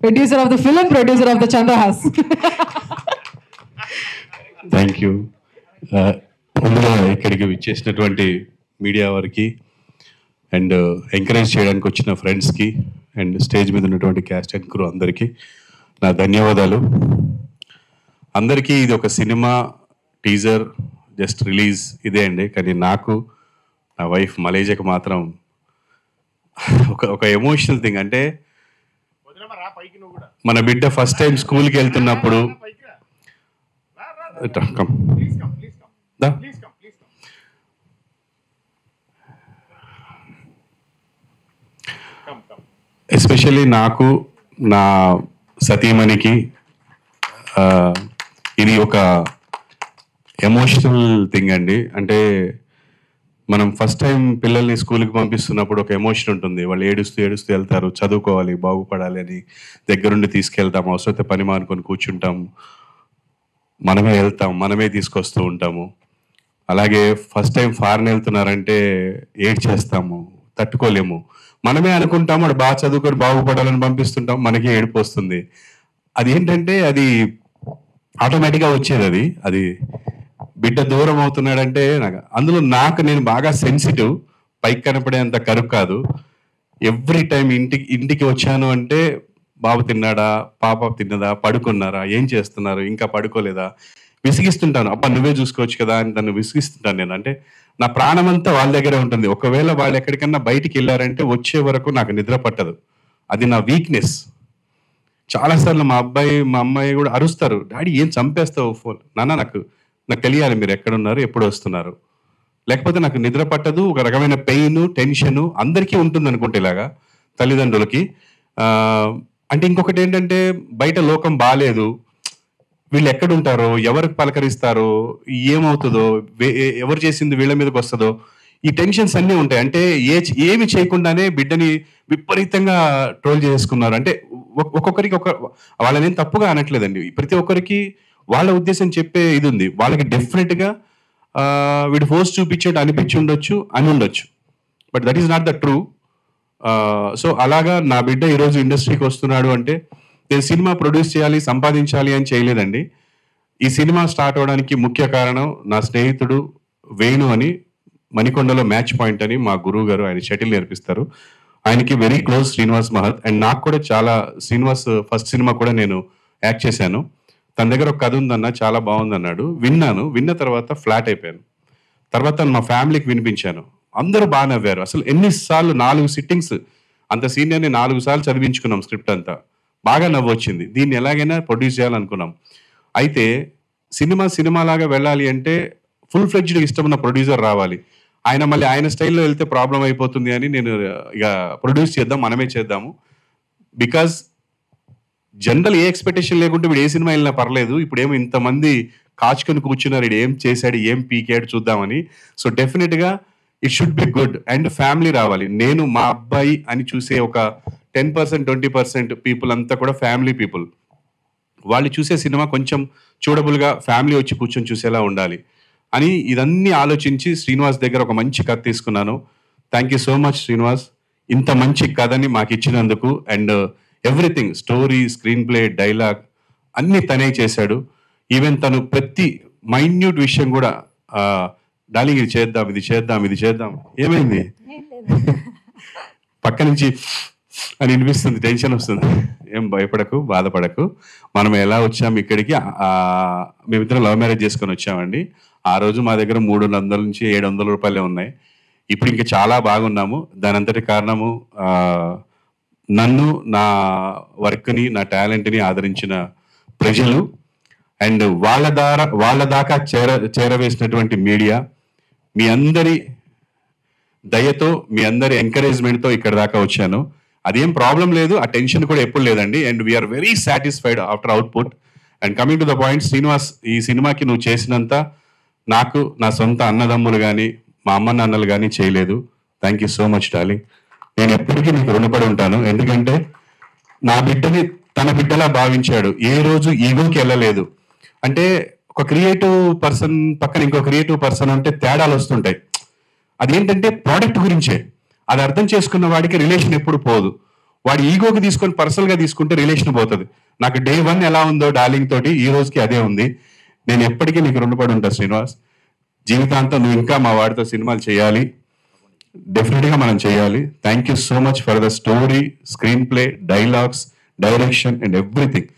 producer of the film, producer of the Chandrahas. Thank you. ముందుగా ఇక్కడికి విచ్చేసినటువంటి media వారికి అండ్ ఎంకరేజ్ చేయడానికి వచ్చిన ఫ్రెండ్స్కి అండ్ స్టేజ్ మీద ఉన్నటువంటి క్యాస్ట్ అండ్ క్రూ అందరికీ నా ధన్యవాదాలు. అందరికీ ఇది ఒక సినిమా టీజర్ జస్ట్ రిలీజ్ ఇదే అండి. కానీ నాకు నా వైఫ్ మలేజియాకి మాత్రం ఒక ఎమోషనల్ థింగ్. అంటే మన బిడ్డ ఫస్ట్ టైం స్కూల్కి వెళ్తున్నప్పుడు ఎస్పెషల్లీ నాకు నా సతీమణికి ఇది ఒక ఎమోషనల్ థింగ్ అండి. అంటే మనం ఫస్ట్ టైం పిల్లల్ని స్కూల్కి పంపిస్తున్నప్పుడు ఒక ఎమోషన్ ఉంటుంది. వాళ్ళు ఏడుస్తూ ఏడుస్తూ వెళ్తారు, చదువుకోవాలి, బాగుపడాలి అని దగ్గరుండి తీసుకెళ్తాము. అవసరమైతే పని మానుకొని కూర్చుంటాము, మనమే వెళ్తాం, మనమే తీసుకొస్తూ ఉంటాము. అలాగే ఫస్ట్ టైం ఫారెన్ వెళ్తున్నారంటే ఏడ్ చేస్తాము, తట్టుకోలేము. మనమే అనుకుంటాము వాడు బాగా చదువుకొని బాగుపడాలని పంపిస్తుంటాం, మనకి ఏడుపు వస్తుంది. అది ఏంటంటే అది ఆటోమేటిక్గా వచ్చేది. అది బిడ్డ దూరం అవుతున్నాడంటే అందులో నేను బాగా సెన్సిటివ్, పైకి కనపడేంత కరుకు కాదు. ఎవ్రీ టైం ఇంటికి వచ్చాను అంటే బాబు తిన్నాడా, పాప తిన్నదా, పడుకున్నారా, ఏం చేస్తున్నారు, ఇంకా పడుకోలేదా, విసిగిస్తుంటాను. అబ్బా నువ్వే చూసుకోవచ్చు కదా అని తను విసిగిస్తుంటాను నేను. అంటే నా ప్రాణం అంతా వాళ్ళ దగ్గరే ఉంటుంది. ఒకవేళ వాళ్ళు ఎక్కడికన్నా బయటికి వెళ్ళారంటే వచ్చే వరకు నాకు నిద్ర పట్టదు. అది నా వీక్నెస్. చాలాసార్లు మా అమ్మాయి కూడా అరుస్తారు, డాడీ ఏం చంపేస్తావు ఫోన్. నాకు తెలియాలి మీరు ఎక్కడున్నారు, ఎప్పుడు వస్తున్నారు, లేకపోతే నాకు నిద్ర పట్టదు. ఒక రకమైన పెయిన్, టెన్షన్ అందరికీ ఉంటుంది అనుకుంటే ఇలాగా తల్లిదండ్రులకి. అంటే ఇంకొకటి ఏంటంటే బయట లోకం బాగాలేదు, వీళ్ళు ఎక్కడుంటారో, ఎవరికి పలకరిస్తారో, ఏమవుతుందో, ఎవరు చేసింది వీళ్ళ మీదకి వస్తుందో, ఈ టెన్షన్స్ అన్నీ ఉంటాయి. అంటే ఏమి చేయకుండానే బిడ్డని విపరీతంగా ట్రోల్ చేసుకున్నారు. అంటే ఒక్కొక్కరికి వాళ్ళని తప్పుగా అనట్లేదండి. ప్రతి ఒక్కరికి వాళ్ళ ఉద్దేశం చెప్పే ఇది ఉంది. వాళ్ళకి డెఫినెట్గా వీడు ఫోర్స్ చూపించాడు అనిపించి ఉండొచ్చు అని ఉండొచ్చు, but that is not the true. So అలాగా నా బిడ్డ ఈరోజు ఇండస్ట్రీకి వస్తున్నాడు అంటే నేను సినిమా ప్రొడ్యూస్ చేయాలి, సంపాదించాలి అని చేయలేదండి. ఈ సినిమా స్టార్ట్ అవడానికి ముఖ్య కారణం నా స్నేహితుడు వేణు అని, మణికొండలో మ్యాచ్ పాయింట్ అని మా గురువు గారు, ఆయన షటిల్ నేర్పిస్తారు. ఆయనకి వెరీ క్లోజ్ శ్రీనివాస్ మహత్. అండ్ నాకు కూడా చాలా, శ్రీనివాస్ ఫస్ట్ సినిమా కూడా నేను యాక్ట్ చేశాను. తన దగ్గర ఒక కథ ఉందన్న, చాలా బాగుందన్నాడు. విన్న తర్వాత ఫ్లాట్ అయిపోయాను. తర్వాత మా ఫ్యామిలీకి వినిపించాను, అందరూ బాగా నవ్వారు. అసలు ఎన్నిసార్లు 4 సిట్టింగ్స్, అంత సీనియర్ని 4 సార్లు చదివించుకున్నాం స్క్రిప్ట్ అంతా. బాగా నవ్వు వచ్చింది. దీన్ని ఎలాగైనా ప్రొడ్యూస్ చేయాలనుకున్నాం. అయితే సినిమాలాగా వెళ్ళాలి అంటే ఫుల్ ఫ్లెడ్జ్డ్ ఇష్టమున్న ప్రొడ్యూసర్ రావాలి. ఆయన మళ్ళీ ఆయన స్టైల్లో వెళ్తే ప్రాబ్లం అయిపోతుంది అని నేను ఇక ప్రొడ్యూస్ చేద్దాం, మనమే చేద్దాము. బికాజ్ జనరల్ ఏ ఎక్స్పెక్టేషన్ లేకుంటే వీడు ఏ సినిమా వెళ్ళినా పర్లేదు, ఇప్పుడేమో ఇంతమంది కాచుకొని కూర్చున్నారు, వీడు ఏం చేశాడు, ఏం పీకాడు చూద్దామని. సో డెఫినెట్గా it should be good and family రావాలి. నేను మా అబ్బాయి అని చూసే ఒక 10%, 20% పీపుల్ అంతా కూడా ఫ్యామిలీ పీపుల్. వాళ్ళు చూసే సినిమా కొంచెం చూడబుల్గా ఫ్యామిలీ వచ్చి కూర్చొని చూసేలా ఉండాలి అని ఇదన్నీ ఆలోచించి శ్రీనివాస్ దగ్గర ఒక మంచి కథ తీసుకున్నాను. Thank you so much Srinivas, ఇంత మంచి కథని మాకు ఇచ్చినందుకు. And everything, story, screen play, dialogue అన్నీ తనే చేశాడు. ఈవెన్ తను ప్రతి మైన్యూట్ విషయం కూడా డార్లింగ్ ఇది చేద్దాం, ఇది చేద్దాం, ఇది చేద్దాం, ఏమైంది పక్క నుంచి అని వినిపిస్తుంది, టెన్షన్ వస్తుంది. ఏం భయపడకు, బాధపడకు. మనం ఎలా వచ్చాము ఇక్కడికి, మేమిద్దరం లవ్ మ్యారేజ్ చేసుకొని వచ్చామండి. ఆ రోజు మా దగ్గర 300 నుంచి 700 రూపాయలే ఉన్నాయి. ఇప్పుడు ఇంకా చాలా బాగున్నాము. దాని అంతటి కారణము నన్ను, నా వర్క్ని, నా టాలెంట్ని ఆదరించిన ప్రజలు అండ్ వాళ్ళ దాకా చేరవేసినటువంటి మీడియా. మీ అందరి దయతో, మీ అందరి ఎంకరేజ్మెంట్తో ఇక్కడ దాకా వచ్చాను. అదేం ప్రాబ్లం లేదు, ఆ టెన్షన్ కూడా ఎప్పుడు లేదండి. And we are very satisfied after output. And coming to the point, Srinivas, ఈ సినిమాకి నువ్వు చేసినంత నాకు నా సొంత అన్నదమ్ములు కానీ మా అమ్మ నాన్నలు కానీ చేయలేదు. Thank you so much darling. నేను ఎప్పటికీ నీకు రుణపడి ఉంటాను. ఎందుకంటే నా బిడ్డని తన బిడ్డలా భావించాడు, ఏ రోజు ఈగోకి వెళ్ళలేదు. అంటే ఒక క్రియేటివ్ పర్సన్ పక్కన ఇంకో క్రియేటివ్ పర్సన్ అంటే తేడాలు వస్తుంటాయి. అదేంటంటే ప్రోడక్ట్ గురించే. అది అర్థం చేసుకున్న వాడికి రిలేషన్ ఎప్పుడు పోదు. వాడి ఈగోకి తీసుకొని పర్సనల్గా తీసుకుంటే రిలేషన్ పోతుంది. నాకు డే 1 ఎలా ఉందో డార్లింగ్ తోటి ఈ రోజుకి అదే ఉంది. నేను ఎప్పటికీ నీకు రుణపడి ఉంటా శ్రీనివాస్. జీవితాంతం నువ్వు ఇంకా మా వాడితో సినిమాలు చేయాలి, డెఫినెట్గా మనం చేయాలి. Thank you so much for the story, screen play, dialogues, direction and everything.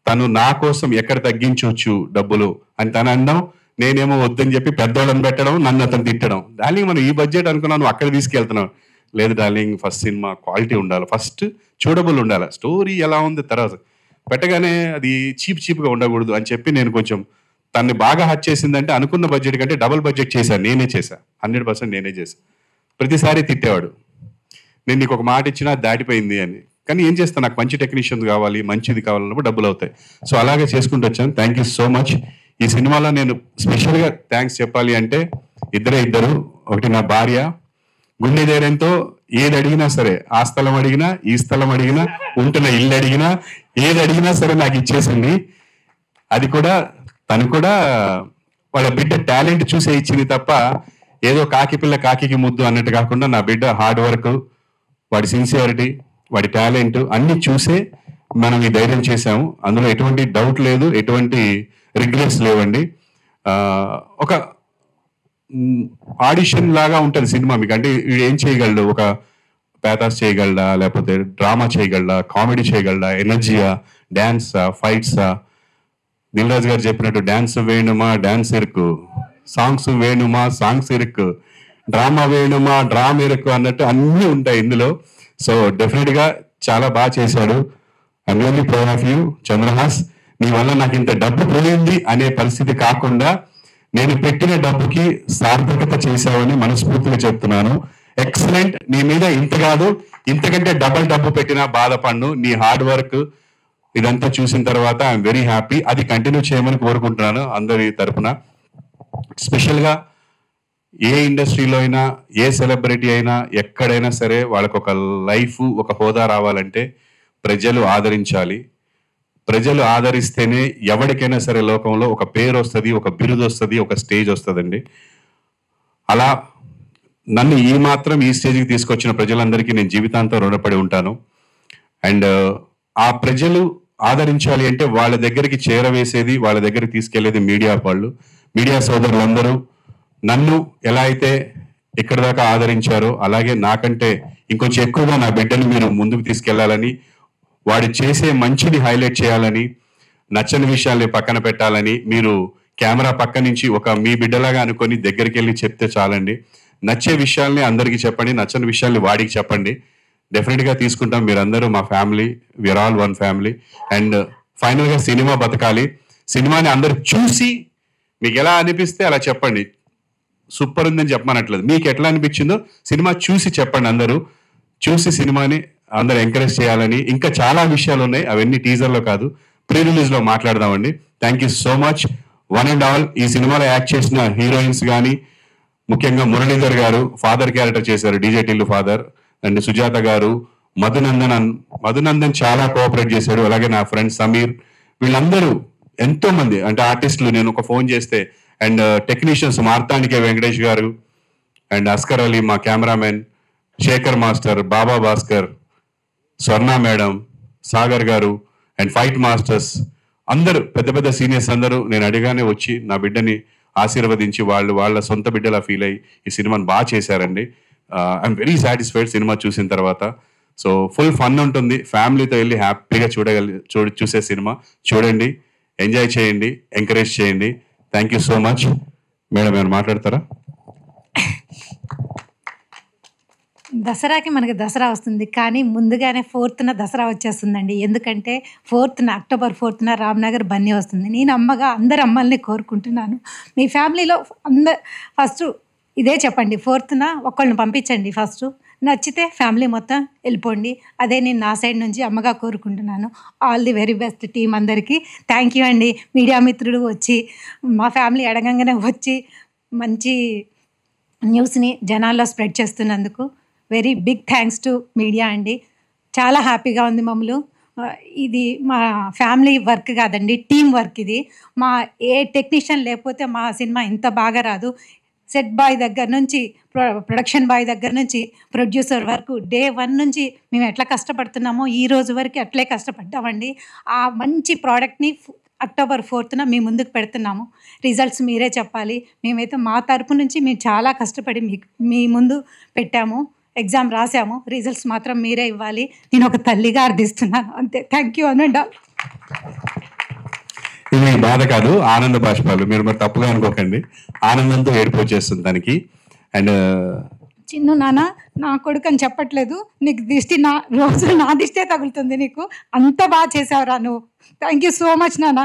తను నా కోసం ఎక్కడ తగ్గించవచ్చు డబ్బులు అని తను అనడం, నేనేమో వద్దని చెప్పి పెద్దోళ్ళని పెట్టడం, నన్ను అతను తిట్టడం. డార్లింగ్ మనం ఈ బడ్జెట్ అనుకున్నావు, నువ్వు అక్కడ తీసుకెళ్తున్నావు. లేదు డార్లింగ్, ఫస్ట్ సినిమా క్వాలిటీ ఉండాలి, ఫస్ట్ చూడబుల్ ఉండాలి, స్టోరీ ఎలా ఉంది తర్వాత పెట్టగానే అది చీప్గా ఉండకూడదు అని చెప్పి నేను కొంచెం తన్ని బాగా హర్ట్ చేసిందంటే అనుకున్న బడ్జెట్ కంటే డబుల్ బడ్జెట్ చేశాను. నేనే చేశాను, 100% నేనే చేశాను. ప్రతిసారి తిట్టేవాడు, నేను నీకు ఒక మాట ఇచ్చినా దాటిపోయింది అని. కానీ ఏం చేస్తాను, నాకు మంచి టెక్నీషియన్స్ కావాలి, మంచిది కావాలన్నప్పుడు డబ్బులు అవుతాయి. సో అలాగే చేసుకుంటూ వచ్చాను. Thank you so much. ఈ సినిమాలో నేను స్పెషల్గా థ్యాంక్స్ చెప్పాలి అంటే ఇద్దరు. ఒకటి నా భార్య, గుండె ధైర్యంతో ఏది అడిగినా సరే, ఆ స్థలం అడిగినా, ఈ స్థలం అడిగినా, ఉంటున్న ఇల్లు అడిగినా, ఏది అడిగినా సరే నాకు ఇచ్చేసింది. అది కూడా తను కూడా వాళ్ళ బిడ్డ టాలెంట్ చూసే ఇచ్చింది తప్ప ఏదో కాకి పిల్ల కాకికి ముద్దు అన్నట్టు కాకుండా నా బిడ్డ హార్డ్ వర్క్, వాడి సిన్సియారిటీ, వాడి టాలెంట్ అన్ని చూసే మనం ఈ ధైర్యం చేశాము. అందులో ఎటువంటి డౌట్ లేదు, ఎటువంటి రిగ్రెట్స్ లేవండి. ఒక ఆడిషన్ లాగా ఉంటుంది సినిమా మీకు. అంటే ఏం చేయగలడు, ఒక ప్యాథాస్ చేయగలడా, లేకపోతే డ్రామా చేయగలడా, కామెడీ చేయగలడా, ఎనర్జీయా, డ్యాన్సా, ఫైట్సా. దిల్ రాజు గారు చెప్పినట్టు డ్యాన్స్ వేణుమా డ్యాన్స్ ఇరుకు, సాంగ్స్ వేణుమా సాంగ్స్ ఇరుకు, డ్రామా వేణుమా డ్రామా ఇరుకు అన్నట్టు అన్నీ ఉంటాయి ఇందులో. సో డెఫినెట్గా చాలా బాగా చేశాడు. I'm really proud of you Chandrahas. నీ వల్ల నాకు ఇంత డబ్బు పోయింది అనే పరిస్థితి కాకుండా నేను పెట్టిన డబ్బుకి సార్థకత చేశావని మనస్ఫూర్తిగా చెప్తున్నాను. ఎక్సలెంట్. నీ మీద ఇంత కాదు, ఇంతకంటే డబల్ డబ్బు పెట్టినా బాధపడ్ను. నీ హార్డ్ వర్క్ ఇదంతా చూసిన తర్వాత ఐఎమ్ వెరీ హ్యాపీ. అది కంటిన్యూ చేయమని కోరుకుంటున్నాను అందరి తరఫున. స్పెషల్గా ఏ ఇండస్ట్రీలో అయినా, ఏ సెలబ్రిటీ అయినా, ఎక్కడైనా సరే వాళ్ళకు ఒక లైఫ్, ఒక హోదా రావాలంటే ప్రజలు ఆదరించాలి. ప్రజలు ఆదరిస్తేనే ఎవరికైనా సరే లోకంలో ఒక పేరు వస్తుంది, ఒక బిరుదు వస్తుంది, ఒక స్టేజ్ వస్తుందండి. అలా నన్ను ఈ మాత్రం ఈ స్టేజ్కి తీసుకొచ్చిన ప్రజలందరికీ నేను జీవితాంతం రుణపడి ఉంటాను. అండ్ ఆ ప్రజలు ఆదరించాలి అంటే వాళ్ళ దగ్గరికి చేరవేసేది, వాళ్ళ దగ్గరికి తీసుకెళ్లేది మీడియా వాళ్ళు. మీడియా సోదరులందరూ నన్ను ఎలా అయితే ఇక్కడ దాకా ఆదరించారో అలాగే నాకంటే ఇంకొంచెం ఎక్కువగా నా బిడ్డను మీరు ముందుకు తీసుకెళ్లాలని, వాడు చేసే మంచిని హైలైట్ చేయాలని, నచ్చని విషయాల్ని పక్కన పెట్టాలని మీరు కెమెరా పక్క నుంచి ఒక మీ బిడ్డలాగా అనుకొని దగ్గరికి వెళ్ళి చెప్తే చాలండి. నచ్చే విషయాల్ని అందరికీ చెప్పండి, నచ్చని విషయాల్ని వాడికి చెప్పండి. డెఫినెట్గా తీసుకుంటాం. మీరందరూ మా family, we are all one family. And ఫైనల్గా సినిమా బతకాలి. సినిమాని అందరు చూసి మీకు ఎలా అనిపిస్తే అలా చెప్పండి. సూపర్ ఉందని చెప్పమనట్లేదు, మీకు ఎట్లా అనిపించిందో సినిమా చూసి చెప్పండి. అందరూ చూసి సినిమాని అందరూ ఎంకరేజ్ చేయాలని. ఇంకా చాలా విషయాలు ఉన్నాయి, అవన్నీ టీజర్లో కాదు, ప్రీ రిలీజ్లో మాట్లాడదామండి. Thank you so much one and all. ఈ సినిమాలో యాక్ట్ చేసిన హీరోయిన్స్ కానీ, ముఖ్యంగా మురళీధర్ గారు ఫాదర్ క్యారెక్టర్ చేశారు, DJ Tillu father. And Sujatha గారు, మధునందన్ చాలా కోఆపరేట్ చేశాడు. అలాగే నా ఫ్రెండ్ సమీర్, వీళ్ళందరూ ఎంతో మంది అంటే ఆర్టిస్టులు. నేను ఒక ఫోన్ చేస్తే అండ్ టెక్నీషియన్స్ మార్తానికే వెంకటేష్ గారు అండ్ అస్కర్ అలీ, మా కెమెరామెన్ శేఖర్ మాస్టర్, బాబా భాస్కర్, స్వర్ణ మేడం, సాగర్ గారు అండ్ ఫైట్ మాస్టర్స్ అందరూ, పెద్ద పెద్ద సీనియర్స్ అందరూ నేను అడిగానే వచ్చి నా బిడ్డని ఆశీర్వదించి వాళ్ళ సొంత బిడ్డలా ఫీల్ అయ్యి ఈ సినిమాని బాగా చేశారండి. ఐఎమ్ వెరీ సాటిస్ఫైడ్ సినిమా చూసిన తర్వాత. సో ఫుల్ ఫన్ ఉంటుంది, ఫ్యామిలీతో వెళ్ళి హ్యాపీగా చూసే సినిమా. చూడండి, ఎంజాయ్ చేయండి, ఎంకరేజ్ చేయండి. Thank you so much. Madam ఏమైనా మాట్లాడతారా? దసరాకి మనకి దసరా వస్తుంది, కానీ ముందుగానే 4th దసరా వచ్చేస్తుందండి. ఎందుకంటే అక్టోబర్ 4th రామ్నగర్ బన్నీ వస్తుంది. నేను అమ్మగా అందరు అమ్మల్ని కోరుకుంటున్నాను, మీ ఫ్యామిలీలో ఫస్ట్ ఇదే చెప్పండి, 4th ఒకళ్ళని పంపించండి. ఫస్ట్ నచ్చితే ఫ్యామిలీ మొత్తం వెళ్ళిపోండి. అదే నేను నా సైడ్ నుంచి అమ్మగా కోరుకుంటున్నాను. All the very best team అందరికీ. థ్యాంక్ యూ అండి. మీడియా మిత్రుడు వచ్చి మా ఫ్యామిలీ అడగంగానే వచ్చి మంచి న్యూస్ని జనాల్లో స్ప్రెడ్ చేస్తున్నందుకు very big thanks to media అండి. చాలా హ్యాపీగా ఉంది మమ్మల్ని. ఇది మా ఫ్యామిలీ వర్క్ కాదండి, టీం వర్క్ ఇది. మా ఏ టెక్నీషియన్ లేకపోతే మా సినిమా ఇంత బాగా రాదు. సెట్ బాయ్ దగ్గర నుంచి ప్రొడక్షన్ బాయ్ దగ్గర నుంచి ప్రొడ్యూసర్ వరకు డే 1 నుంచి మేము ఎట్లా కష్టపడుతున్నామో ఈ రోజు వరకు అట్లే కష్టపడ్డామండి. ఆ మంచి ప్రోడక్ట్‌ని అక్టోబర్ 4న మీ ముందుకు పెడుతున్నాము. రిజల్ట్స్ మీరే చెప్పాలి. మేమైతే మా తరపు నుంచి మేము చాలా కష్టపడి మీ ముందు పెట్టాము. ఎగ్జామ్ రాసాము. రిజల్ట్స్ మాత్రం మీరే ఇవ్వాలి. నేను ఒక తల్లిగా అర్థిస్తున్నాను అంతే. థ్యాంక్ యూ అనండి. ఇది బాధ కాదు, ఆనంద బాష్పాలు. మీరు మరి తప్పుగా అనుకోకండి, ఆనందంతో ఏడుపు వచ్చేస్తుంది దానికి. అండ్ చిన్ను నాన్న నా కొడుకు అని చెప్పట్లేదు, నీకు దిష్టి రోజు నా దిష్టే తగులుతుంది నీకు. అంత బాగా చేసావురా నువ్వు. థ్యాంక్ యూ సో మచ్ నాన్న.